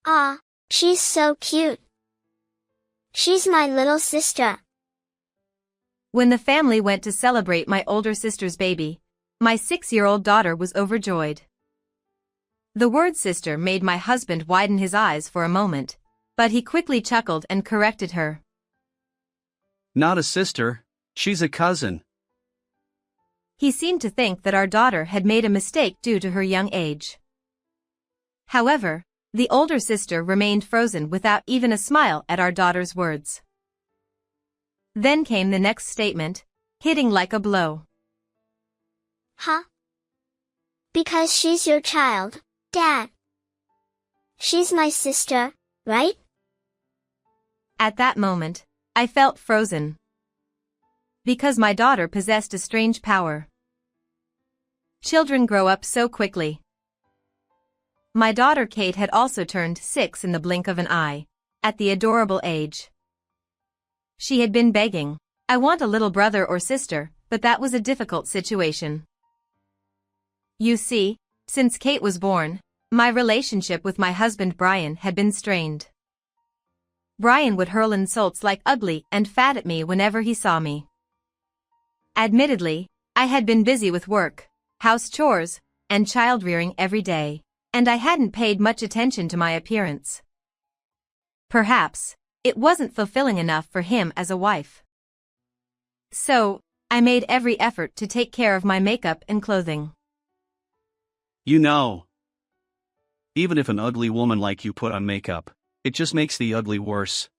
Ah, she's so cute. She's my little sister. When the family went to celebrate my older sister's baby, my 6-year-old daughter was overjoyed. The word sister made my husband widen his eyes for a moment, but he quickly chuckled and corrected her. Not a sister, she's a cousin. He seemed to think that our daughter had made a mistake due to her young age. However, the older sister remained frozen without even a smile at our daughter's words. Then came the next statement, hitting like a blow. Huh? Because she's your child, Dad. She's my sister, right? At that moment, I felt frozen. Because my daughter possessed a strange power. Children grow up so quickly. My daughter Kate had also turned 6 in the blink of an eye, at the adorable age. She had been begging, "I want a little brother or sister," but that was a difficult situation. You see, since Kate was born, my relationship with my husband Brian had been strained. Brian would hurl insults like ugly and fat at me whenever he saw me. Admittedly, I had been busy with work, house chores, and child-rearing every day, and I hadn't paid much attention to my appearance. Perhaps, it wasn't fulfilling enough for him as a wife. So, I made every effort to take care of my makeup and clothing. You know, even if an ugly woman like you put on makeup, it just makes the ugly worse.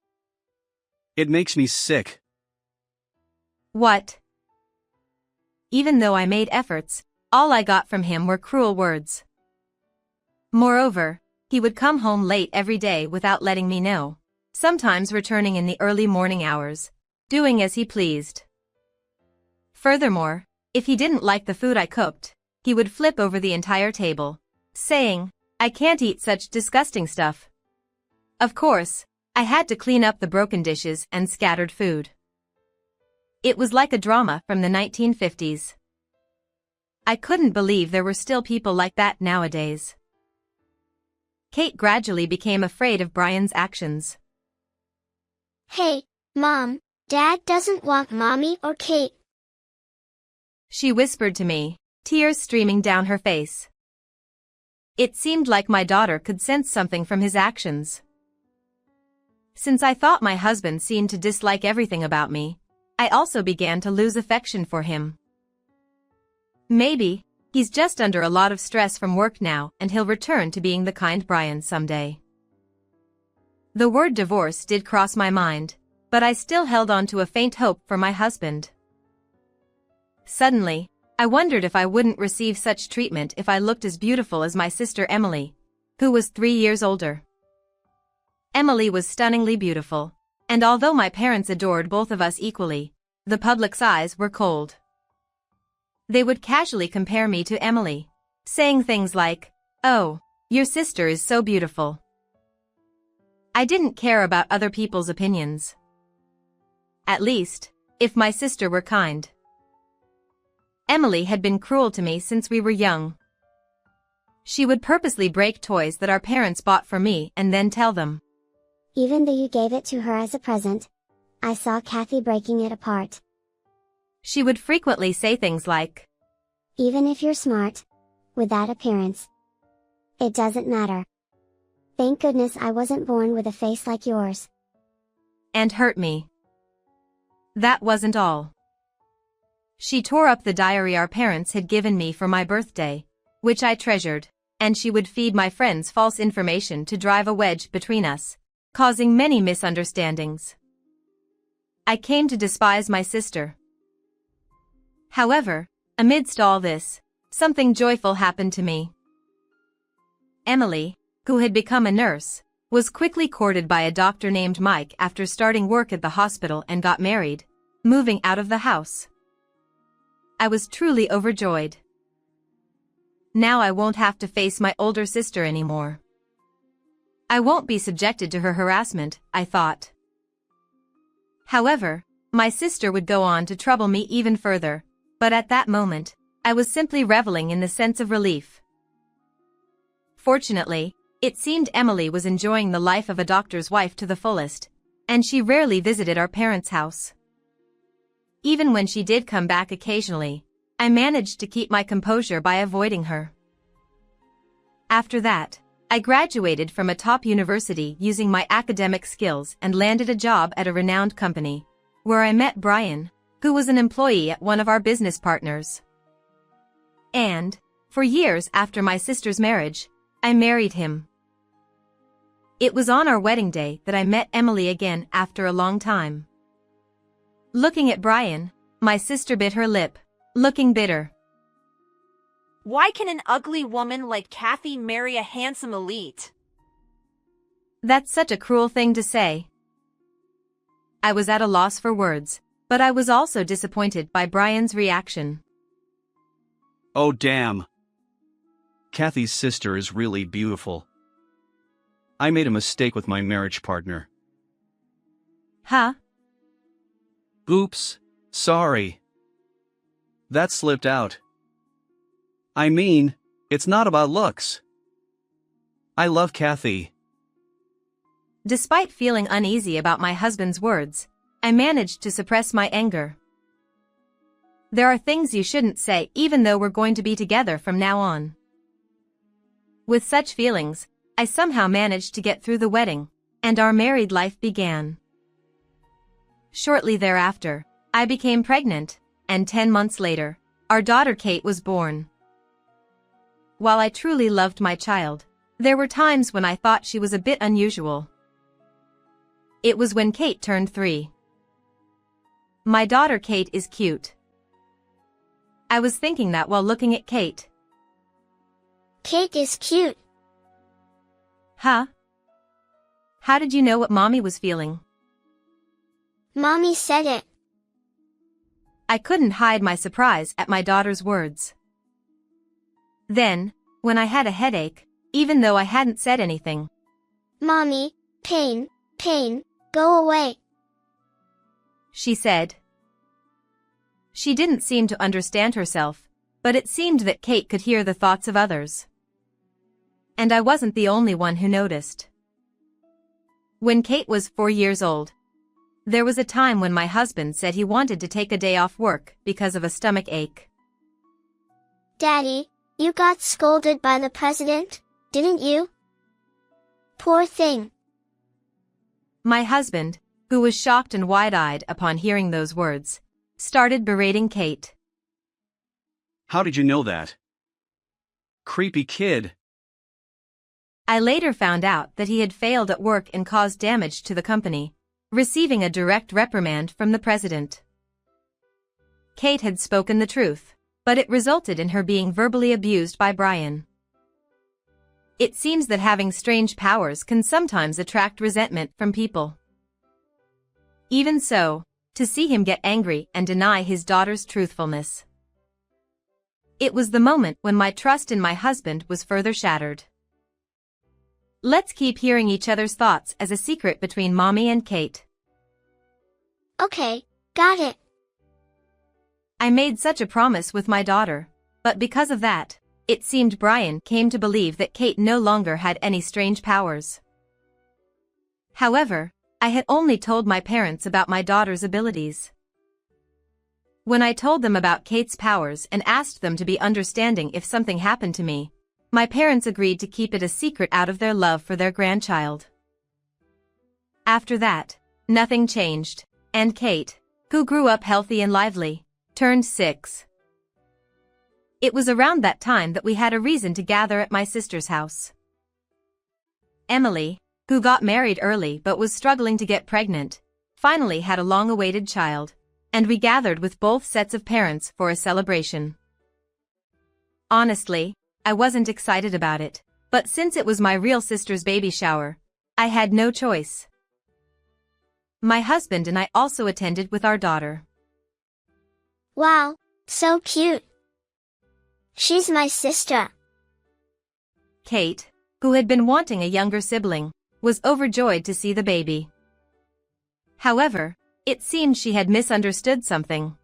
It makes me sick. What? Even though I made efforts, all I got from him were cruel words. Moreover, he would come home late every day without letting me know, sometimes returning in the early morning hours, doing as he pleased. Furthermore, if he didn't like the food I cooked, he would flip over the entire table, saying, "I can't eat such disgusting stuff." Of course, I had to clean up the broken dishes and scattered food. It was like a drama from the 1950s. I couldn't believe there were still people like that nowadays. Kate gradually became afraid of Brian's actions. Hey, Mom, Dad doesn't want Mommy or Kate. She whispered to me, tears streaming down her face. It seemed like my daughter could sense something from his actions. Since I thought my husband seemed to dislike everything about me, I also began to lose affection for him. Maybe, he's just under a lot of stress from work now and he'll return to being the kind Brian someday. The word divorce did cross my mind, but I still held on to a faint hope for my husband. Suddenly, I wondered if I wouldn't receive such treatment if I looked as beautiful as my sister Emily, who was 3 years older. Emily was stunningly beautiful, and although my parents adored both of us equally, the public's eyes were cold. They would casually compare me to Emily, saying things like, "Oh, your sister is so beautiful." I didn't care about other people's opinions. At least, if my sister were kind. Emily had been cruel to me since we were young. She would purposely break toys that our parents bought for me and then tell them, "Even though you gave it to her as a present, I saw Kathy breaking it apart." She would frequently say things like, "Even if you're smart, with that appearance, it doesn't matter. Thank goodness I wasn't born with a face like yours." and hurt me. That wasn't all. She tore up the diary our parents had given me for my birthday, which I treasured, and she would feed my friends false information to drive a wedge between us, causing many misunderstandings. I came to despise my sister. However, amidst all this, something joyful happened to me. Emily, who had become a nurse, was quickly courted by a doctor named Mike after starting work at the hospital and got married, moving out of the house. I was truly overjoyed. Now I won't have to face my older sister anymore. I won't be subjected to her harassment, I thought. However, my sister would go on to trouble me even further, but at that moment, I was simply reveling in the sense of relief. Fortunately, It seemed Emily was enjoying the life of a doctor's wife to the fullest, and she rarely visited our parents' house. Even when she did come back occasionally, I managed to keep my composure by avoiding her. After that, I graduated from a top university using my academic skills and landed a job at a renowned company, where I met Brian, who was an employee at one of our business partners. And, for years after my sister's marriage, I married him. It was on our wedding day that I met Emily again after a long time. Looking at Brian, my sister bit her lip, looking bitter. Why can an ugly woman like Kathy marry a handsome elite? That's such a cruel thing to say. I was at a loss for words, but I was also disappointed by Brian's reaction. Oh damn. Kathy's sister is really beautiful. I made a mistake with my marriage partner. Huh? Oops, sorry. That slipped out. I mean, it's not about looks. I love Kathy. Despite feeling uneasy about my husband's words, I managed to suppress my anger. There are things you shouldn't say even though we're going to be together from now on. With such feelings, I somehow managed to get through the wedding, and our married life began. Shortly thereafter, I became pregnant, and 10 months later, our daughter Kate was born. While I truly loved my child, there were times when I thought she was a bit unusual. It was when Kate turned 3. My daughter Kate is cute. I was thinking that while looking at Kate. Kate is cute. Huh? How did you know what Mommy was feeling? Mommy said it. I couldn't hide my surprise at my daughter's words. Then, when I had a headache, even though I hadn't said anything. Mommy, pain, go away. She said. She didn't seem to understand herself, but it seemed that Kate could hear the thoughts of others. And I wasn't the only one who noticed. When Kate was 4 years old, there was a time when my husband said he wanted to take a day off work because of a stomach ache. Daddy, you got scolded by the president, didn't you? Poor thing. My husband, who was shocked and wide-eyed upon hearing those words, started berating Kate. How did you know that? Creepy kid. I later found out that he had failed at work and caused damage to the company, receiving a direct reprimand from the president. Kate had spoken the truth, but it resulted in her being verbally abused by Brian. It seems that having strange powers can sometimes attract resentment from people. Even so, to see him get angry and deny his daughter's truthfulness. It was the moment when my trust in my husband was further shattered. Let's keep hearing each other's thoughts as a secret between Mommy and Kate. Okay, got it. I made such a promise with my daughter, but because of that, it seemed Brian came to believe that Kate no longer had any strange powers. However, I had only told my parents about my daughter's abilities. When I told them about Kate's powers and asked them to be understanding if something happened to me, my parents agreed to keep it a secret out of their love for their grandchild. After that, nothing changed, and Kate, who grew up healthy and lively, turned 6. It was around that time that we had a reason to gather at my sister's house. Emily, who got married early but was struggling to get pregnant, finally had a long-awaited child, and we gathered with both sets of parents for a celebration. Honestly, I wasn't excited about it, but since it was my real sister's baby shower, I had no choice. My husband and I also attended with our daughter. Wow, so cute. She's my sister. Kate, who had been wanting a younger sibling, was overjoyed to see the baby. However, it seemed she had misunderstood something.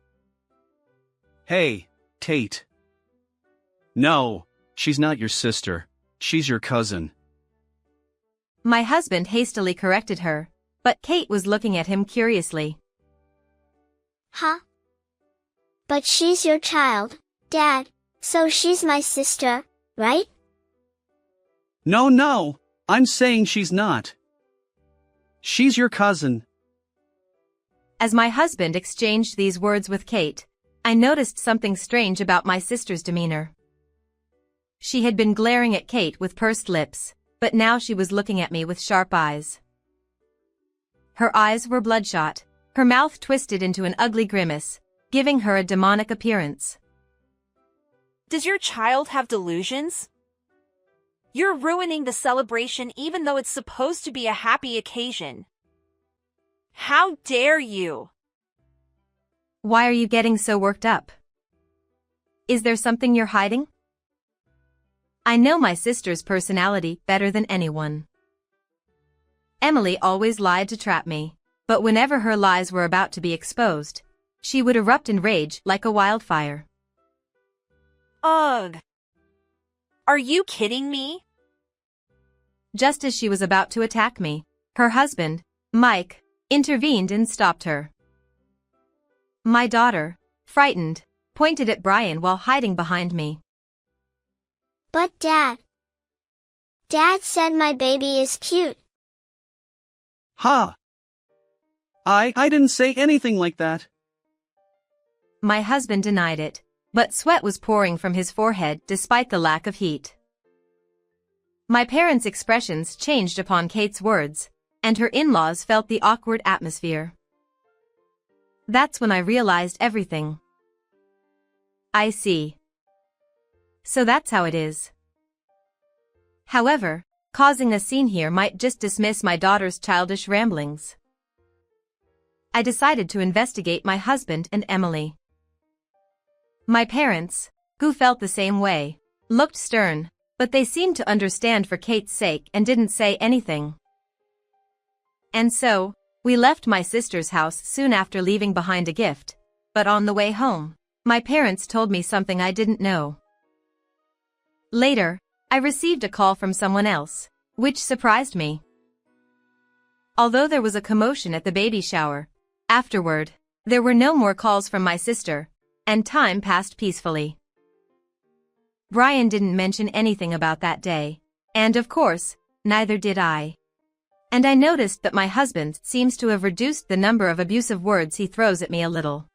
Hey, Kate. No, she's not your sister, she's your cousin. My husband hastily corrected her, but Kate was looking at him curiously. Huh? But she's your child, Dad, so she's my sister, right? No, I'm saying she's not. She's your cousin. As my husband exchanged these words with Kate, I noticed something strange about my sister's demeanor. She had been glaring at Kate with pursed lips, but now she was looking at me with sharp eyes. Her eyes were bloodshot, her mouth twisted into an ugly grimace, giving her a demonic appearance. Does your child have delusions? You're ruining the celebration even though it's supposed to be a happy occasion. How dare you? Why are you getting so worked up? Is there something you're hiding? I know my sister's personality better than anyone. Emily always lied to trap me, but whenever her lies were about to be exposed, she would erupt in rage like a wildfire. Ugh. Are you kidding me? Just as she was about to attack me, her husband, Mike, intervened and stopped her. My daughter, frightened, pointed at Brian while hiding behind me. But Dad said my baby is cute. Ha! I didn't say anything like that. My husband denied it, but sweat was pouring from his forehead despite the lack of heat. My parents' expressions changed upon Kate's words, and her in-laws felt the awkward atmosphere. That's when I realized everything. I see. So that's how it is. However, causing a scene here might just dismiss my daughter's childish ramblings. I decided to investigate my husband and Emily. My parents, who felt the same way, looked stern, but they seemed to understand for Kate's sake and didn't say anything. And so, we left my sister's house soon after leaving behind a gift, but on the way home, my parents told me something I didn't know. Later, I received a call from someone else, which surprised me. Although there was a commotion at the baby shower, afterward, there were no more calls from my sister, and time passed peacefully. Brian didn't mention anything about that day, and of course, neither did I. And I noticed that my husband seems to have reduced the number of abusive words he throws at me a little.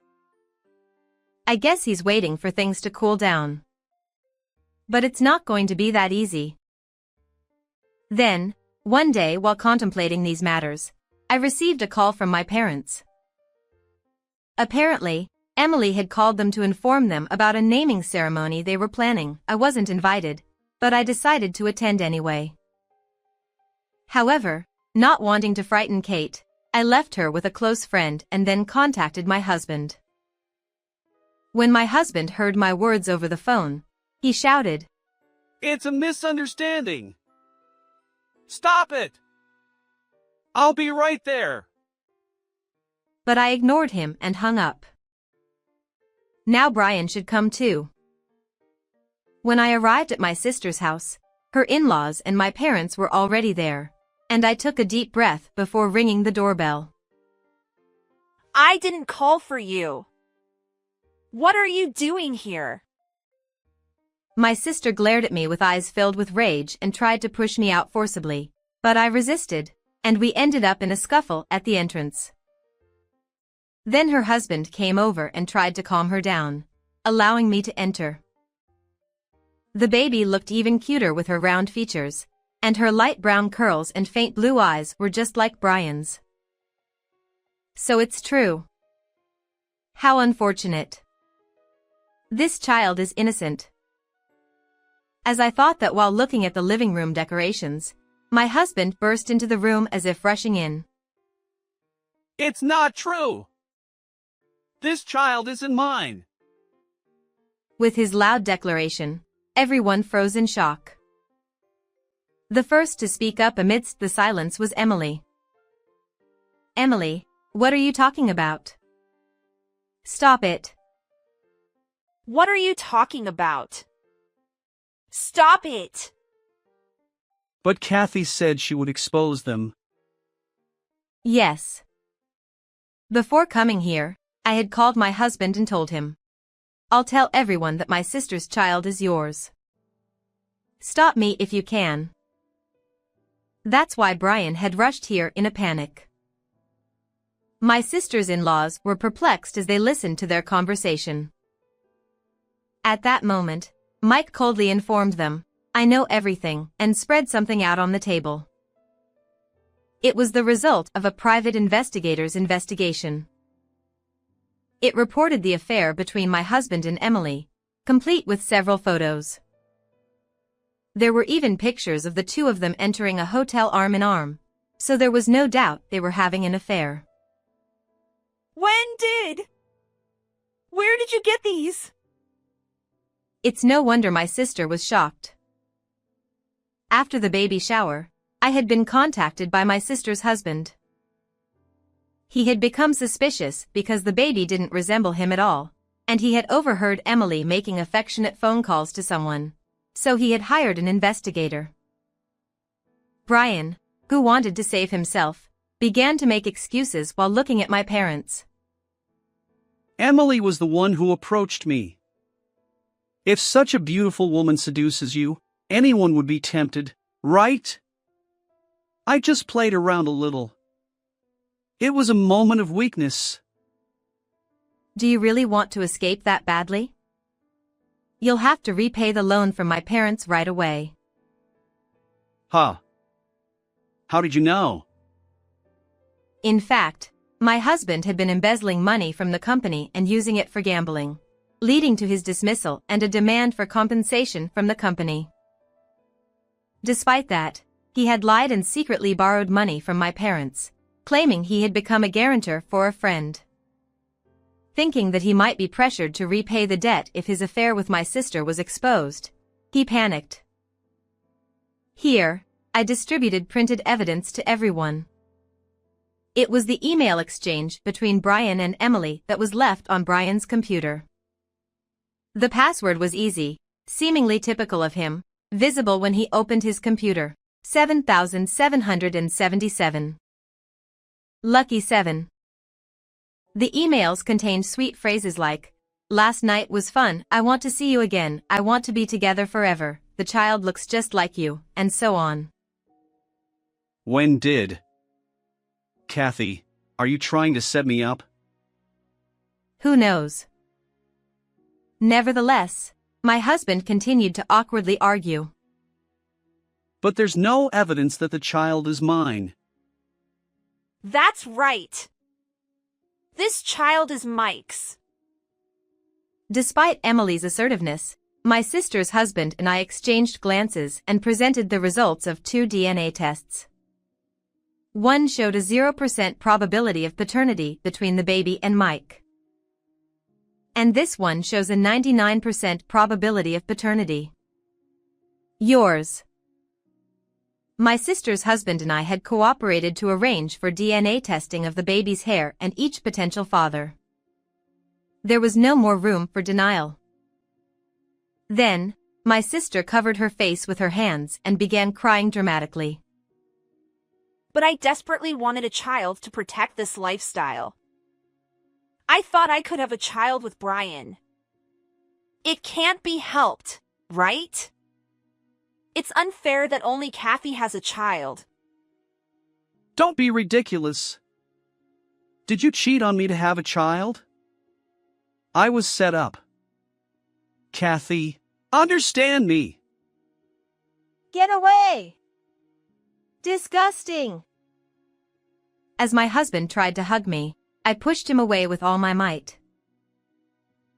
I guess he's waiting for things to cool down. But it's not going to be that easy. Then, one day while contemplating these matters, I received a call from my parents. Apparently, Emily had called them to inform them about a naming ceremony they were planning. I wasn't invited, but I decided to attend anyway. However, not wanting to frighten Kate, I left her with a close friend and then contacted my husband. When my husband heard my words over the phone, he shouted, It's a misunderstanding. Stop it! I'll be right there. But I ignored him and hung up. Now Brian should come too. When I arrived at my sister's house, her in-laws and my parents were already there, and I took a deep breath before ringing the doorbell. I didn't call for you. What are you doing here? My sister glared at me with eyes filled with rage and tried to push me out forcibly, but I resisted, and we ended up in a scuffle at the entrance. Then her husband came over and tried to calm her down, allowing me to enter. The baby looked even cuter with her round features, and her light brown curls and faint blue eyes were just like Brian's. So it's true. How unfortunate. This child is innocent. As I thought that while looking at the living room decorations, my husband burst into the room as if rushing in. It's not true. This child isn't mine. With his loud declaration, everyone froze in shock. The first to speak up amidst the silence was Emily. Emily, what are you talking about? Stop it. What are you talking about? Stop it! But Kathy said she would expose them. Yes. Before coming here, I had called my husband and told him. I'll tell everyone that my sister's child is yours. Stop me if you can. That's why Brian had rushed here in a panic. My sisters-in-laws were perplexed as they listened to their conversation. At that moment, Mike coldly informed them, "I know everything," and spread something out on the table. It was the result of a private investigator's investigation. It reported the affair between my husband and Emily, complete with several photos. There were even pictures of the two of them entering a hotel arm in arm, so there was no doubt they were having an affair. Where did you get these? It's no wonder my sister was shocked. After the baby shower, I had been contacted by my sister's husband. He had become suspicious because the baby didn't resemble him at all, and he had overheard Emily making affectionate phone calls to someone, so he had hired an investigator. Brian, who wanted to save himself, began to make excuses while looking at my parents. Emily was the one who approached me. If such a beautiful woman seduces you, anyone would be tempted, right? I just played around a little. It was a moment of weakness. Do you really want to escape that badly? You'll have to repay the loan from my parents right away. Huh. How did you know? In fact, my husband had been embezzling money from the company and using it for gambling, leading to his dismissal and a demand for compensation from the company. Despite that, he had lied and secretly borrowed money from my parents, claiming he had become a guarantor for a friend. Thinking that he might be pressured to repay the debt if his affair with my sister was exposed, he panicked. Here, I distributed printed evidence to everyone. It was the email exchange between Brian and Emily that was left on Brian's computer. The password was easy, seemingly typical of him, visible when he opened his computer, 7777. Lucky 7. The emails contained sweet phrases like, "Last night was fun, I want to see you again, I want to be together forever, the child looks just like you," and so on. When did? Kathy, are you trying to set me up? Who knows? Nevertheless, my husband continued to awkwardly argue. But there's no evidence that the child is mine. That's right. This child is Mike's. Despite Emily's assertiveness, my sister's husband and I exchanged glances and presented the results of 2 DNA tests. One showed a 0% probability of paternity between the baby and Mike. And this one shows a 99% probability of paternity. Yours. My sister's husband and I had cooperated to arrange for DNA testing of the baby's hair and each potential father. There was no more room for denial. Then, my sister covered her face with her hands and began crying dramatically. But I desperately wanted a child to protect this lifestyle. I thought I could have a child with Brian. It can't be helped, right? It's unfair that only Kathy has a child. Don't be ridiculous. Did you cheat on me to have a child? I was set up. Kathy, understand me. Get away! Disgusting! As my husband tried to hug me, I pushed him away with all my might.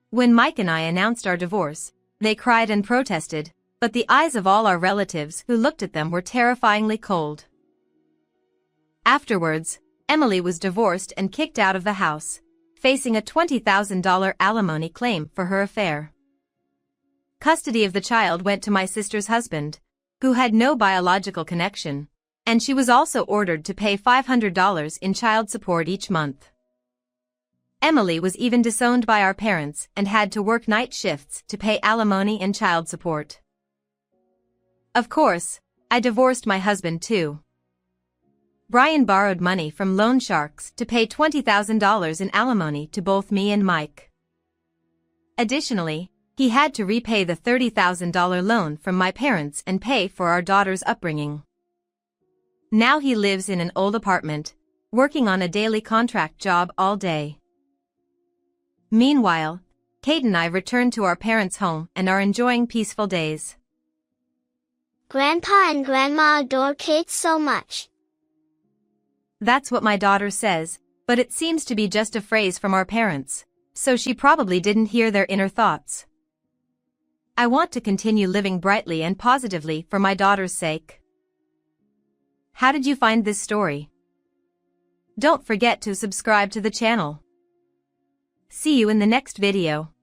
When Mike and I announced our divorce, they cried and protested, but the eyes of all our relatives who looked at them were terrifyingly cold. Afterwards, Emily was divorced and kicked out of the house, facing a $20,000 alimony claim for her affair. Custody of the child went to my sister's husband, who had no biological connection, and she was also ordered to pay $500 in child support each month. Emily was even disowned by our parents and had to work night shifts to pay alimony and child support. Of course, I divorced my husband too. Brian borrowed money from loan sharks to pay $20,000 in alimony to both me and Mike. Additionally, he had to repay the $30,000 loan from my parents and pay for our daughter's upbringing. Now he lives in an old apartment, working on a daily contract job all day. Meanwhile, Kate and I returned to our parents' home and are enjoying peaceful days. Grandpa and Grandma adore Kate so much. That's what my daughter says, but it seems to be just a phrase from our parents, so she probably didn't hear their inner thoughts. I want to continue living brightly and positively for my daughter's sake. How did you find this story? Don't forget to subscribe to the channel. See you in the next video.